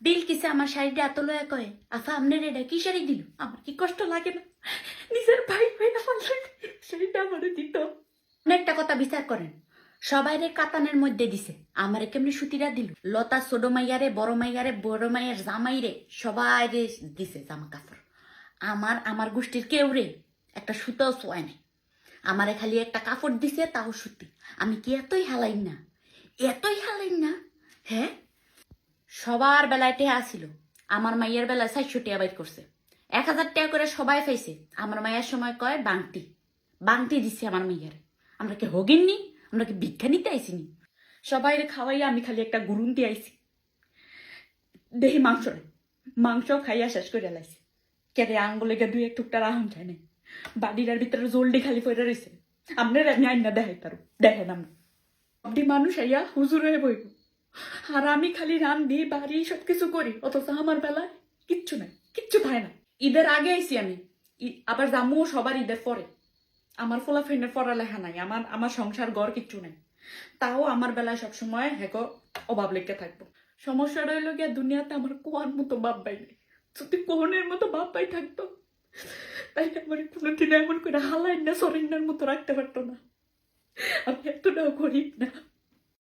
বিল কিসে আমার শাড়িটা এত লয়া কয়ে আফা আপনার এটা কি শাড়ি দিল? আমার কি কষ্ট লাগে না? নিজের ভাই ভাই আমার শাড়িটা আমার দিত। একটা কথা বিচার করেন, সবাইরে কাতানের মধ্যে দিছে, আমারে কেমনি সুতিরা দিল? লতা ছোট মাইয়ারে, বড় মাইয়ারে, বড় মাইয়ার জামাইরে, সবাই দিছে জামা কাপড়। আমার গোষ্ঠীর কেউ রে একটা সুতাও ছোঁয় নাই। আমারে খালি একটা কাপড় দিছে, তাও সুতি। আমি কি এতই হালাই না? এতই হালাই না? হ্যাঁ, সবার বেলায় টেহা আসিল, আমার মাইয়ের বেলায় 400 টাকা বাইর করছে। 1000 টাকা করে সবাই পাইছে। আমার মায়ের সময় কয় বাংটি বাংটি দিচ্ছে আমার মাইয়ারে। আমরা কি হগিননি? আমরা কি ভিক্ষা নিতে আইসিনি? সবাই খাওয়াইয়া আমি খালি একটা গুরুন্তি আইছি। দেহি মাংস খাইয়া শেষ করে লাইছে। কেটে আঙ্গুলে গিয়ে 2 এক টুকটা রাহন খায় নাই। বাড়িটার ভিতরে জলদি খালি পড়ে রয়েছে। আপনার আমি আইনা দেখাই পারো, দেখেন আমরা আপনি মানুষ আইয়া হুজুর হয়ে বইব, আর আমি খালি রান্ধি বাড়ি সবকিছু করি, অথচ আমার বেলায় কিচ্ছু নাই, কিচ্ছু থাকে না। ঈদের আগে আইসি আমি, আবার জামু সবার ঈদের পরে। আমার ফোলা ফ্রেন্ডের পড়ালেখা নাই, আমার সংসার ঘর কিচ্ছু নাই, তাও আমার বেলায় সবসময় হ্যাঁ অভাব লেগে থাকবো। সমস্যা রইল গিয়া দুনিয়াতে আমার কোয়ার মতো বাপ ভাই নেই। যদি কোহনের মতো বাপ ভাই থাকতো তাই আমার কোনোদিন এমন করে হালাই না সরেন্ডার মতো রাখতে পারতো না। আমি এতটাও গরিব না।